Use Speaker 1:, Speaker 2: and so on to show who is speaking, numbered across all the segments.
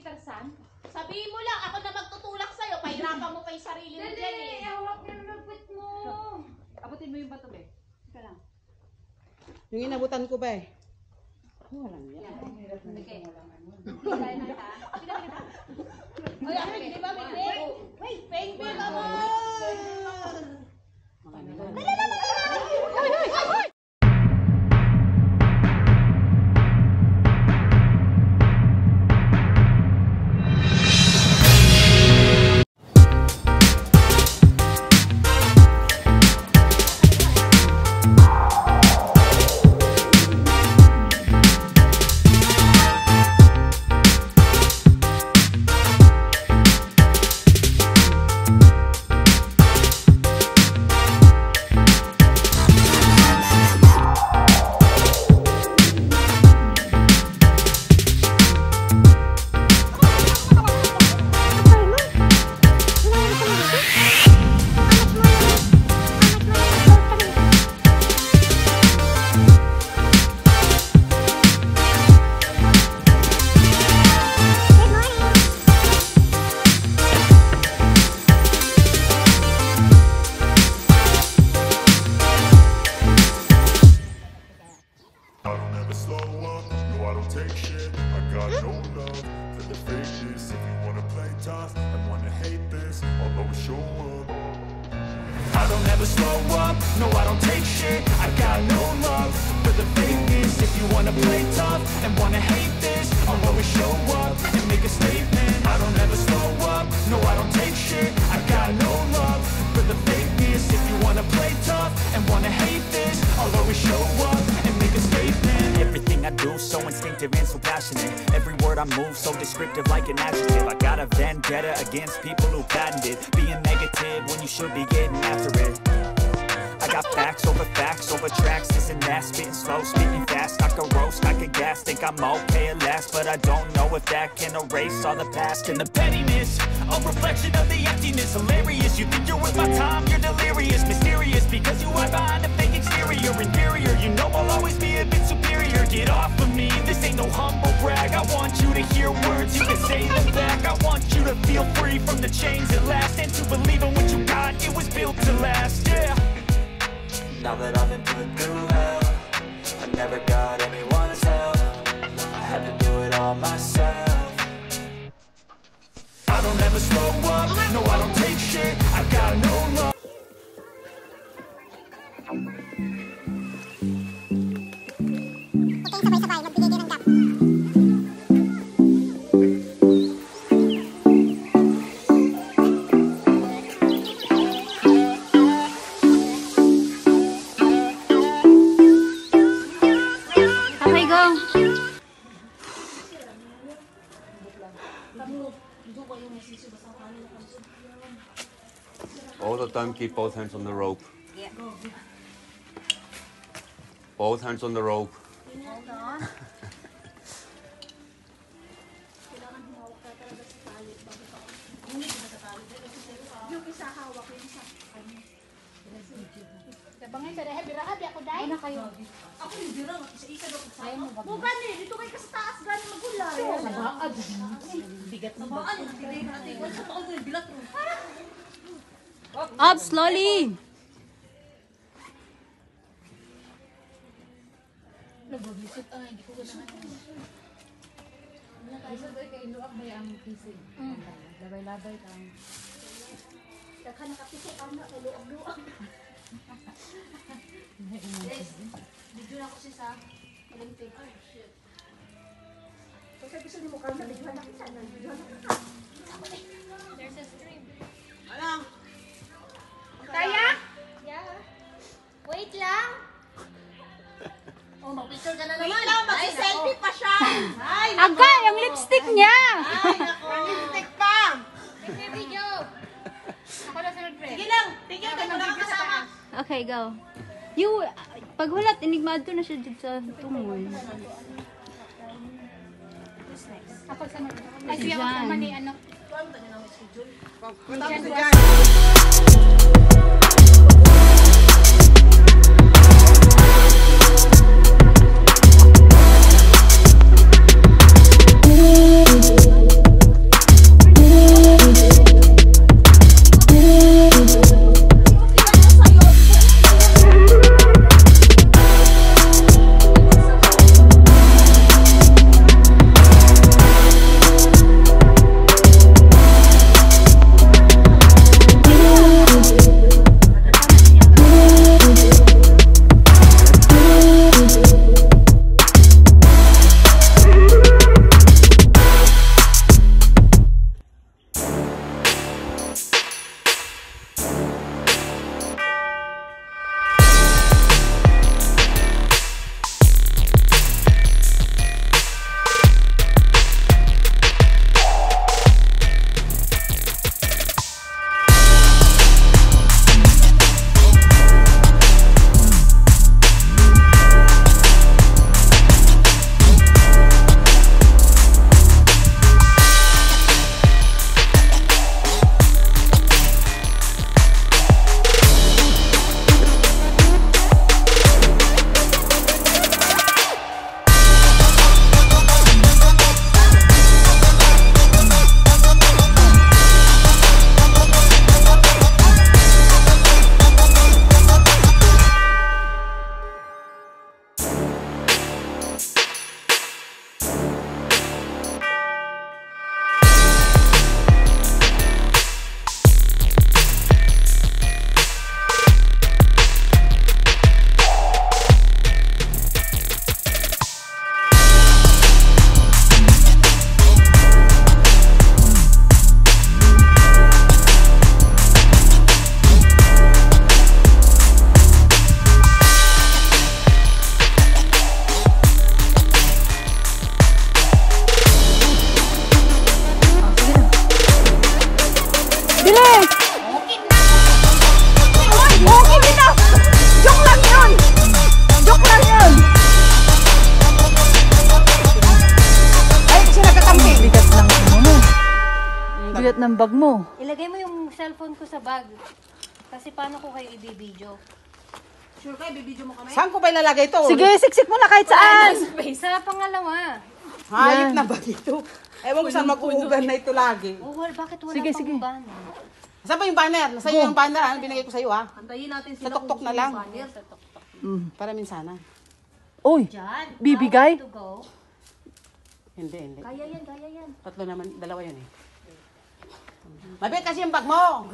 Speaker 1: Tarzan? Sabihin mo lang, ako na magtutulak sa'yo. Pahirapan mo pa yung sarili mo dyan eh.
Speaker 2: Hawak na lupit mo.
Speaker 3: Abutin mo yung bato, be. Ika lang.
Speaker 4: Yung inabutan ko ba eh? Walang yan.
Speaker 3: Okay.
Speaker 1: Oy, Amig, di ba, Bing? Wait, Bing, ako!
Speaker 4: Mga nila.
Speaker 5: Descriptive like an adjective. I got a vendetta against people who patented being negative when you should be getting after it. I got facts over tracks, this and that, spitting slow, spitting fast. I could roast, I could gas, think I'm okay at last, but I don't know if that can erase all the past. And the pettiness, a reflection of the emptiness. Hilarious, you think you're worth my time, you're delirious. Mysterious, because you hide behind a fake exterior. Inferior, you know I'll always be a bit superior. Get off of me, this ain't no humble brag. I want you to hear words, you can say them back. I want you to feel free from the chains at last, and to believe in what you got, it was built to last, yeah.
Speaker 6: Now that I've been put through hell, I never got anyone's help. I had to do it all myself.
Speaker 5: I don't ever slow up, no I don't take shit, I got no love.
Speaker 7: Okay, sabay-sabay, magbigay din ng gap.
Speaker 8: All the time, keep both hands on the rope.
Speaker 2: Yeah.
Speaker 8: Both hands on the rope.
Speaker 2: Hold on.
Speaker 1: Yung isa hawak, yung isa. Bangay, birahabi ako dahil.
Speaker 2: Ano kayo?
Speaker 1: Ako yung birang, isa-isa daw ko sa
Speaker 2: Ayaw mo ba?
Speaker 1: Bukan eh, dito kayo kasi taas gano'n magulay.
Speaker 2: Nabaad.
Speaker 1: Bigat na ba?
Speaker 2: Up, slowly.
Speaker 1: Nagbabisit hindi ko ganahan.
Speaker 3: Isod ay kay Luak ba ang kisig? Labay-labay kang.
Speaker 1: Daghan nakapisok na kay luag-luag. Guys, video na ako siya sa Olympic. Oh shit. Kasi gusto ni mo karon na video na kita na video na kita. There's a stream.
Speaker 4: Ano?
Speaker 1: Kaya? Yeah. Wait lang. Oh, mag-picture ka na naman. Wait lang, mag-selfie pa siya. Ay,
Speaker 2: Agay, ang lipstick niya.
Speaker 1: ay, nako.
Speaker 4: Lipstick pa!
Speaker 1: May video. Ako na sunod, friend.
Speaker 4: Sige lang, tigil ka na kasama.
Speaker 2: Okay, go. You, paghulat, inigmad ko na siya dito sa tungoy.
Speaker 1: Kapag sa ay, siya ako sa mani, ano?
Speaker 4: Punta mo dyan.
Speaker 2: cute ng bag mo.
Speaker 3: Ilagay mo yung cellphone ko sa bag. Kasi paano ko kayo i-video?
Speaker 1: Sure kayo, bibidyo mo kami?
Speaker 4: Saan ko ba ilalagay ito?
Speaker 2: Sige, siksik mo na kahit saan.
Speaker 3: Sa pangalawa.
Speaker 4: Hayop na ba ito? Ewan ko saan mag-uugan na ito lagi.
Speaker 3: Oh, well, bakit wala
Speaker 2: Sige,
Speaker 3: pang
Speaker 2: sige.
Speaker 3: banner?
Speaker 4: Saan ba yung banner? Nasa iyo yung banner, ano binigay ko sa iyo, ha?
Speaker 1: Antayin natin
Speaker 4: Sa
Speaker 1: sila
Speaker 4: tuktok na lang.
Speaker 1: banner.
Speaker 4: Para minsana.
Speaker 2: Uy,
Speaker 3: Diyan.
Speaker 2: bibigay?
Speaker 3: To go.
Speaker 4: Hindi.
Speaker 1: Kaya yan.
Speaker 4: Tatlo naman, dalawa yun eh. Mabit kasi yung bag mo.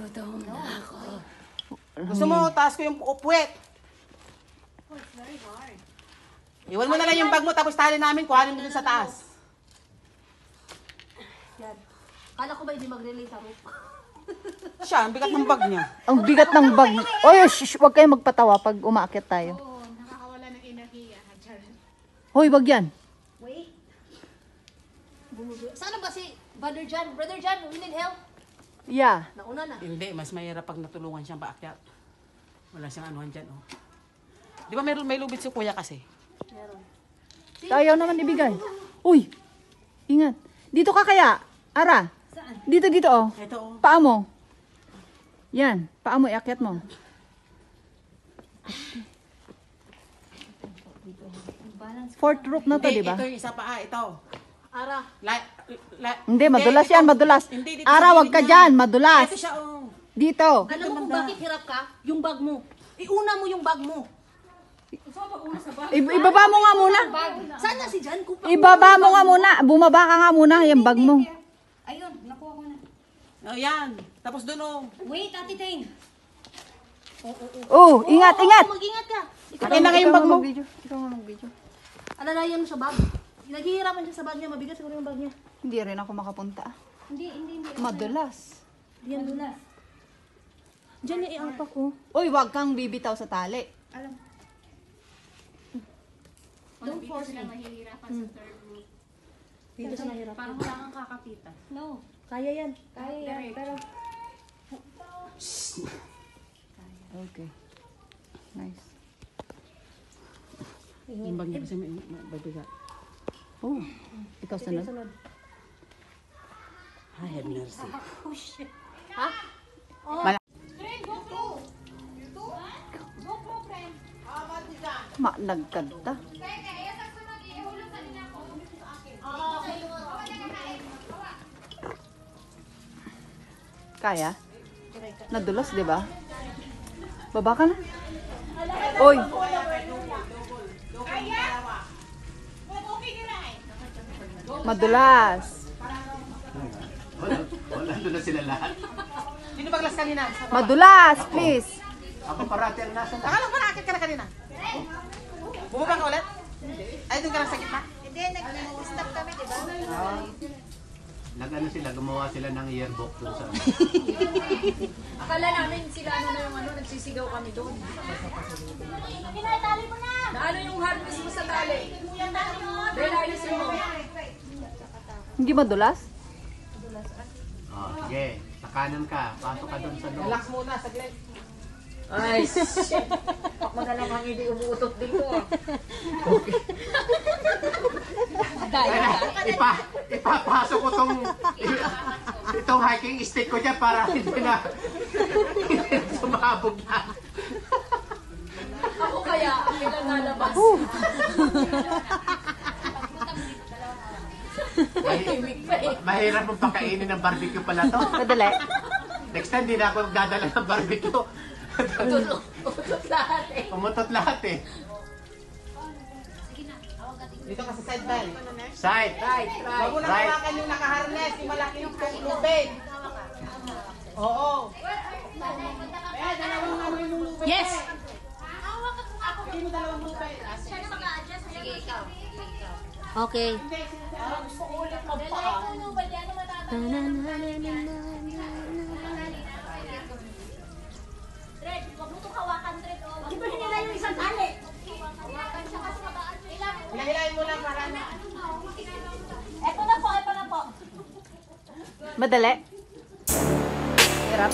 Speaker 4: Gusto mo, taas ko yung puwet. Iwan mo na lang yung bag mo, tapos tali namin, kuhanin mo dun sa taas.
Speaker 1: Yan. Kala ko ba hindi mag-relay sa roof?
Speaker 4: Siya, ang bigat ng bag niya.
Speaker 2: Ang bigat ng bag. Oy, huwag kayong magpatawa pag umaakyat tayo. Hoy, wag yan.
Speaker 1: Wait. Sana ba si Brother John? Brother John, we need help.
Speaker 2: Yeah.
Speaker 1: Nauna na.
Speaker 4: Hindi, mas mahirap pag natulungan siyang paakyat. Wala siyang anuhan dyan, oh. Di ba may lubid si kuya kasi?
Speaker 1: Meron.
Speaker 2: Ayaw naman ibigay. Uy, ingat. Dito ka kaya, Ara.
Speaker 3: Saan?
Speaker 2: Dito, oh.
Speaker 4: Ito, oh.
Speaker 2: Paa mo. Yan, paa mo, iakyat mo. Fourth rope na to, di ba?
Speaker 4: Ito yung isa pa, ito.
Speaker 1: Ara.
Speaker 2: Hindi, madulas yan, madulas.
Speaker 4: Hindi, dito
Speaker 2: Ara,
Speaker 4: sa
Speaker 2: wag ka
Speaker 4: gilid
Speaker 2: dyan,
Speaker 4: niya.
Speaker 2: madulas.
Speaker 4: Ito siya, oh.
Speaker 2: Dito.
Speaker 1: Alam mo kung bakit hirap ka? Yung bag mo. Iuna mo yung bag mo.
Speaker 2: Ibaba mo nga muna.
Speaker 1: Saan na si John?
Speaker 2: Ibaba mo nga muna. Bumaba ka nga muna, yung bag mo.
Speaker 3: Ayun, nakuha ko na.
Speaker 4: Oh, yan. Tapos dun, oh.
Speaker 3: Wait, Ate Tane.
Speaker 2: Oh, ingat, ingat.
Speaker 1: Mag-ingat ka.
Speaker 4: Akin na nga yung bag mo.
Speaker 2: Ikaw nga mag-video.
Speaker 1: Alalayan mo sa bag. Naghihirapan siya sa bag niya. Mabigat siguro yung bag niya.
Speaker 2: Hindi rin ako makapunta.
Speaker 3: Hindi.
Speaker 2: Madulas.
Speaker 1: Diyan dulas. Diyan yung iangpak ko.
Speaker 2: Uy, wag kang bibitaw sa tali.
Speaker 1: Don't force me. Dito sa mahirap.
Speaker 3: Parang wala kang kakapitan.
Speaker 1: No. Kaya yan.
Speaker 3: Kaya yan, pero...
Speaker 2: Okay. Nice.
Speaker 4: Yung bag niya kasi may babigat.
Speaker 2: Oh, ikaw sunod.
Speaker 4: I have mercy.
Speaker 3: Oh, shit.
Speaker 1: Ha?
Speaker 2: Nagkanta. Kaya? Nadulas, di ba? Baba ka na. Oy! Madulas.
Speaker 7: Wala, doon na sila lahat.
Speaker 4: Sino ba glass kanina?
Speaker 2: Madulas, please.
Speaker 7: Ako parati ang nasa
Speaker 4: Akala ko nakakit ka na kanina. Bumaba ka ulit? Ay, doon ka lang sa gitna?
Speaker 7: Nag-ano sila, gumawa sila ng yearbook doon sa...
Speaker 3: Akala namin sila nagsisigaw kami doon.
Speaker 1: Pinatali mo na!
Speaker 3: Ano yung harvest mo sa tali? Dahil ayusin mo.
Speaker 2: Hindi madulas?
Speaker 7: Oh, sige, sa kanan ka, pasok ka doon sa loob.
Speaker 4: Relax muna, saglit.
Speaker 3: Ay, shit. Ako na lang ang hindi umuutot dito.
Speaker 7: Ipapasok ko itong hiking stick ko dyan para hindi na sumabog na.
Speaker 3: Ako kaya, ang nilalabas.
Speaker 7: Mahirap mong pakainin ng barbecue pala to.
Speaker 2: Madali.
Speaker 7: Next time, di na ako magdadala ng barbecue.
Speaker 3: Umutot lahat eh.
Speaker 7: Umutot lahat eh.
Speaker 4: Dito ka sa side bell.
Speaker 7: Side.
Speaker 4: Huwag mo na
Speaker 7: Right.
Speaker 4: hawakan yung nakaharness, yung malaki yung lubid. Oo. Eh, dalawang ano yung lubid.
Speaker 1: Yes!
Speaker 4: Hindi mo dalawang lubid.
Speaker 1: Okay. Iba nila yung isang tali.
Speaker 4: Hilahilahin mo lang para na.
Speaker 1: Eto na po.
Speaker 2: Madali. Hirap.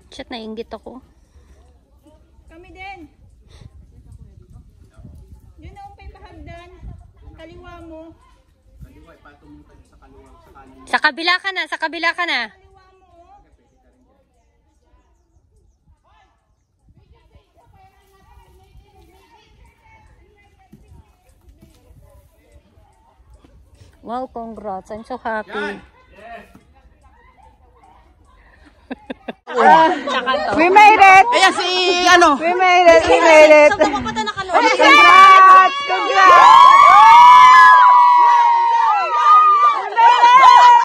Speaker 1: Shit, naiinggit ako.
Speaker 4: Kami din. Yun na umpay pahagdan. Kaliwa mo.
Speaker 1: Sa kabila ka na, sa kabila ka na.
Speaker 4: Kaliwa mo.
Speaker 1: Wow, congrats. I'm so happy.
Speaker 2: We made it!
Speaker 4: Ayan si ano.
Speaker 2: We made it! We made it! Congrats! Congrats!